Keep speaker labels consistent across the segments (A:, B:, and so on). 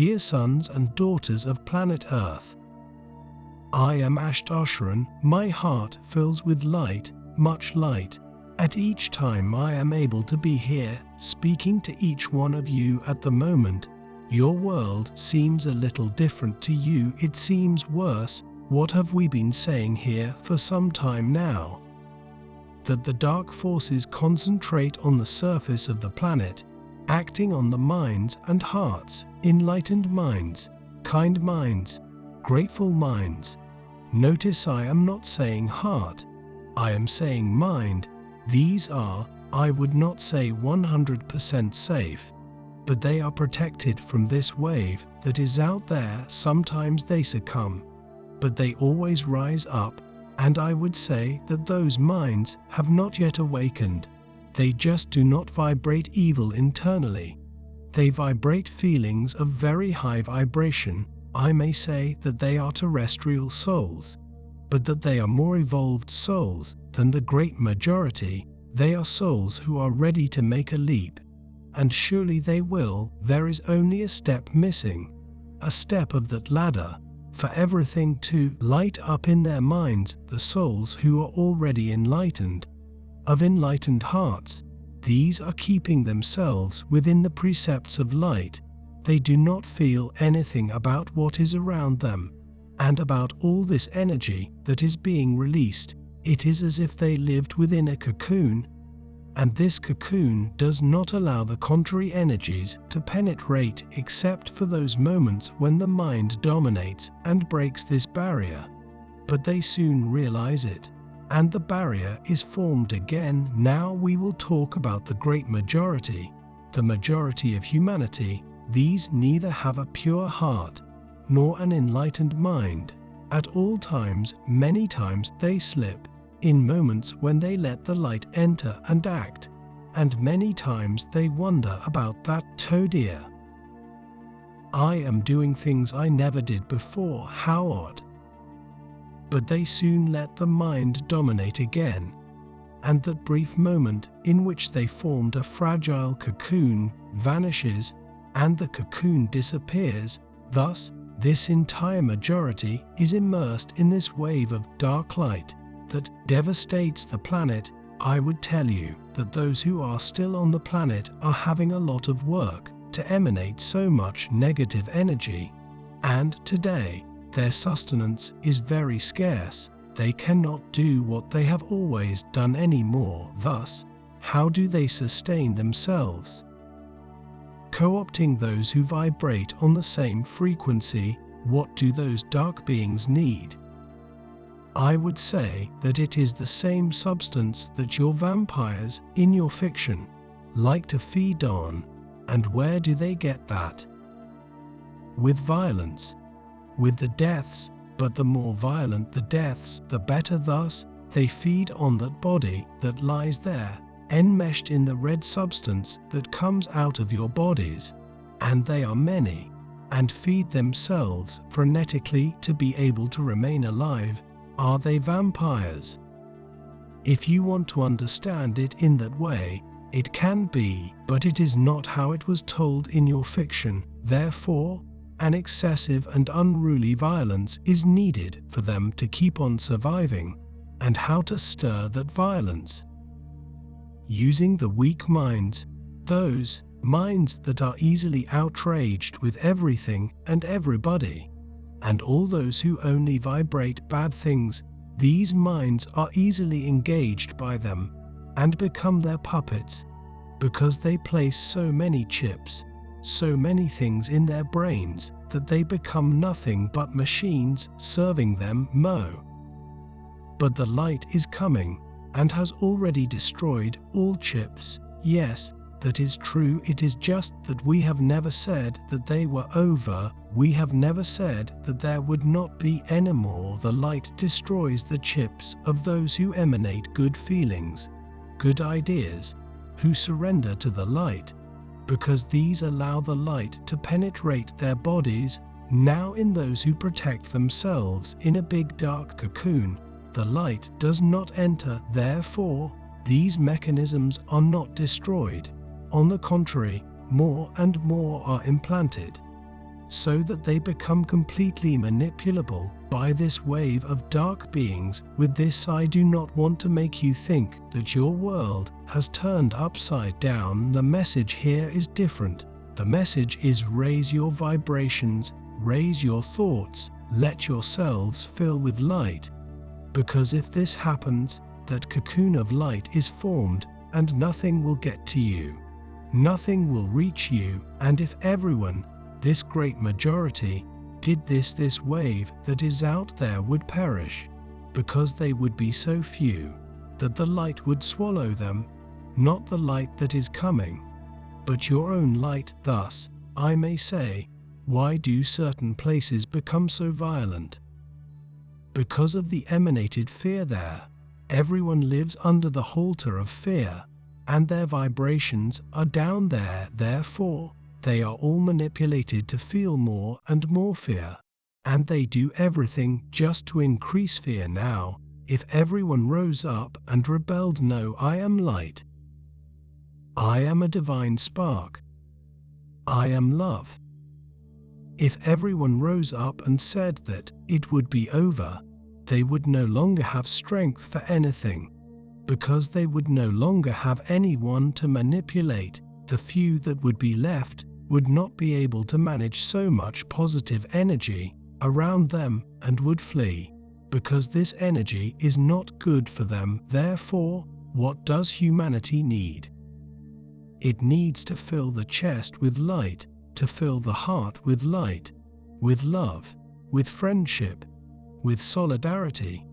A: dear sons and daughters of planet Earth. I am 𝐻𝐿. My heart fills with light, much light, at each time I am able to be here, speaking to each one of you at the moment. Your world seems a little different to you, it seems worse. What have we been saying here for some time now? That the dark forces concentrate on the surface of the planet, acting on the minds and hearts, enlightened minds, kind minds, grateful minds. Notice I am not saying heart, I am saying mind. These are, I would not say 100% safe, but they are protected from this wave that is out there. Sometimes they succumb, but they always rise up, and I would say that those minds have not yet awakened. They just do not vibrate evil internally. They vibrate feelings of very high vibration. I may say that they are terrestrial souls, but that they are more evolved souls than the great majority. They are souls who are ready to make a leap, and surely they will. There is only a step missing, a step of that ladder, for everything to light up in their minds. The souls who are already enlightened, of enlightened hearts, these are keeping themselves within the precepts of light. They do not feel anything about what is around them, and about all this energy that is being released. It is as if they lived within a cocoon, and this cocoon does not allow the contrary energies to penetrate except for those moments when the mind dominates and breaks this barrier. But they soon realize it, and the barrier is formed again. Now we will talk about the great majority, the majority of humanity. These neither have a pure heart nor an enlightened mind. At all times, many times they slip, in moments when they let the light enter and act, and many times they wonder about that. Oh dear, I am doing things I never did before, how odd. But they soon let the mind dominate again, and that brief moment in which they formed a fragile cocoon vanishes, and the cocoon disappears. Thus, this entire majority is immersed in this wave of dark light that devastates the planet. I would tell you that those who are still on the planet are having a lot of work to emanate so much negative energy, and today their sustenance is very scarce. They cannot do what they have always done anymore. Thus, how do they sustain themselves? Co-opting those who vibrate on the same frequency. What do those dark beings need? I would say that it is the same substance that your vampires in your fiction like to feed on. And where do they get that? With violence, with the deaths, but the more violent the deaths, the better. Thus, they feed on that body that lies there, enmeshed in the red substance that comes out of your bodies, and they are many, and feed themselves frenetically to be able to remain alive. Are they vampires? If you want to understand it in that way, it can be, but it is not how it was told in your fiction. Therefore, an excessive and unruly violence is needed for them to keep on surviving. And how to stir that violence? Using the weak minds, those minds that are easily outraged with everything and everybody, and all those who only vibrate bad things. These minds are easily engaged by them and become their puppets, because they place so many chips, so many things in their brains that they become nothing but machines serving them. But the light is coming and has already destroyed all chips. Yes, that is true. It is just that we have never said that they were over. We have never said that there would not be any more. The light destroys the chips of those who emanate good feelings, good ideas, who surrender to the light, because these allow the light to penetrate their bodies. Now in those who protect themselves in a big dark cocoon, the light does not enter. Therefore, these mechanisms are not destroyed. On the contrary, more and more are implanted. so that they become completely manipulable by this wave of dark beings. With this, I do not want to make you think that your world has turned upside down. The message here is different. The message is raise your vibrations, raise your thoughts, let yourselves fill with light. Because if this happens, that cocoon of light is formed, and nothing will get to you. Nothing will reach you, and if everyone, this great majority, did this wave that is out there would perish, because they would be so few, that the light would swallow them, not the light that is coming, but your own light. Thus, I may say, why do certain places become so violent? Because of the emanated fear there. Everyone lives under the halter of fear, and their vibrations are down there. Therefore, they are all manipulated to feel more and more fear, and they do everything just to increase fear. Now, if everyone rose up and rebelled, no, I am light. I am a divine spark. I am love. If everyone rose up and said that it would be over, they would no longer have strength for anything, because they would no longer have anyone to manipulate. The few that would be left would not be able to manage so much positive energy around them and would flee, because this energy is not good for them. Therefore, what does humanity need? It needs to fill the chest with light, to fill the heart with light, with love, with friendship, with solidarity,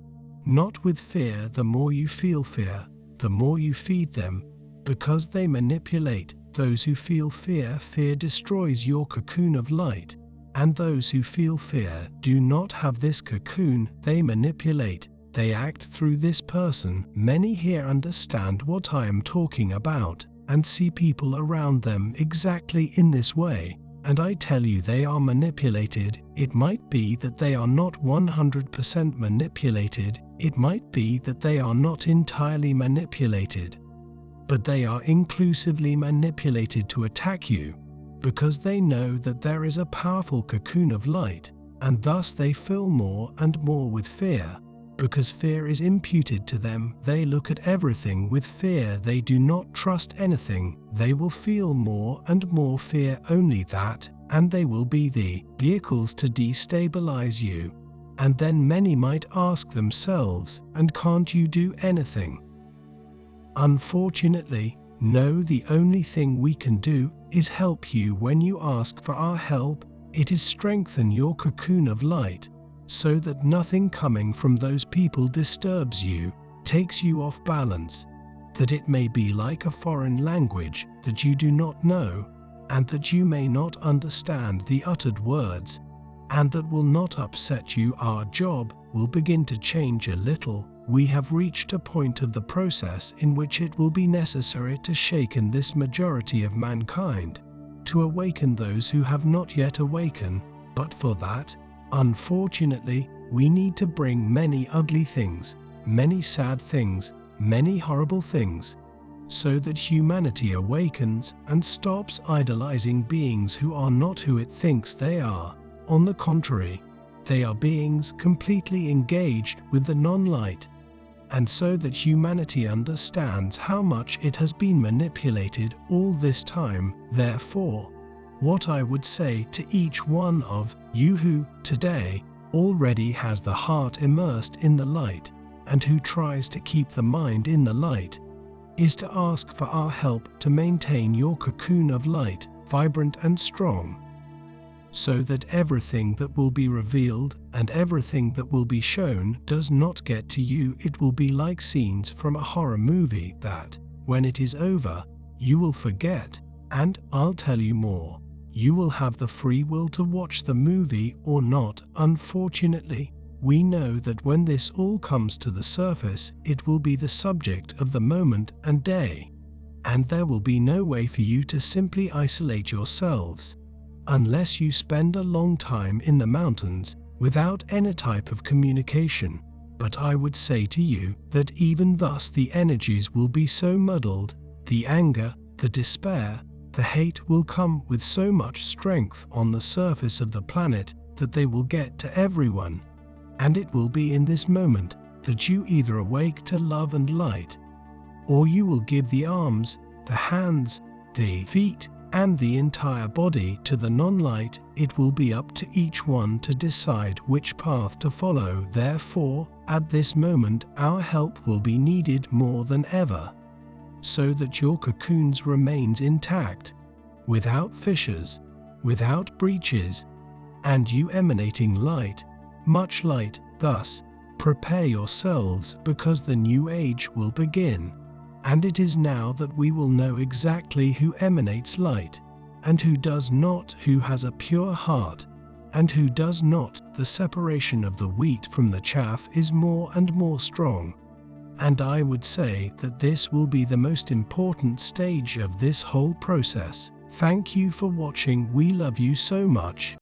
A: not with fear. The more you feel fear, the more you feed them, because they manipulate those who feel fear. Fear destroys your cocoon of light, and those who feel fear do not have this cocoon. They manipulate, they act through this person. Many here understand what I am talking about, and see people around them exactly in this way. And I tell you, they are manipulated. It might be that they are not 100% manipulated, it might be that they are not entirely manipulated, but they are inclusively manipulated to attack you, because they know that there is a powerful cocoon of light, and thus they fill more and more with fear. Because fear is imputed to them, they look at everything with fear. They do not trust anything. They will feel more and more fear, only that, and they will be the vehicles to destabilize you. And then many might ask themselves, and can't you do anything? Unfortunately, no. The only thing we can do is help you. When you ask for our help, it is strengthen your cocoon of light, so that nothing coming from those people disturbs you, takes you off balance, that it may be like a foreign language that you do not know, and that you may not understand the uttered words, and that will not upset you. Our job will begin to change a little. We have reached a point of the process in which it will be necessary to shaken this majority of mankind, to awaken those who have not yet awakened. But for that, unfortunately, we need to bring many ugly things, many sad things, many horrible things, so that humanity awakens and stops idolizing beings who are not who it thinks they are. On the contrary, they are beings completely engaged with the non-light, and so that humanity understands how much it has been manipulated all this time. Therefore, what I would say to each one of you who, today, already has the heart immersed in the light, and who tries to keep the mind in the light, is to ask for our help to maintain your cocoon of light vibrant and strong, so that everything that will be revealed and everything that will be shown does not get to you. It will be like scenes from a horror movie that, when it is over, you will forget. And I'll tell you more, you will have the free will to watch the movie or not. Unfortunately, we know that when this all comes to the surface, it will be the subject of the moment and day, and there will be no way for you to simply isolate yourselves, unless you spend a long time in the mountains without any type of communication. But I would say to you that even thus the energies will be so muddled, the anger, the despair, The hate will come with so much strength on the surface of the planet that they will get to everyone. And it will be in this moment that you either awake to love and light, or you will give the arms, the hands, the feet, and the entire body to the non-light. It will be up to each one to decide which path to follow. Therefore, at this moment, our help will be needed more than ever, so that your cocoons remains intact, without fissures, without breaches, and you emanating light, much light. Thus, prepare yourselves, because the new age will begin. And it is now that we will know exactly who emanates light, and who does not, who has a pure heart, and who does not. The separation of the wheat from the chaff is more and more strong. And I would say that this will be the most important stage of this whole process. Thank you for watching. We love you so much.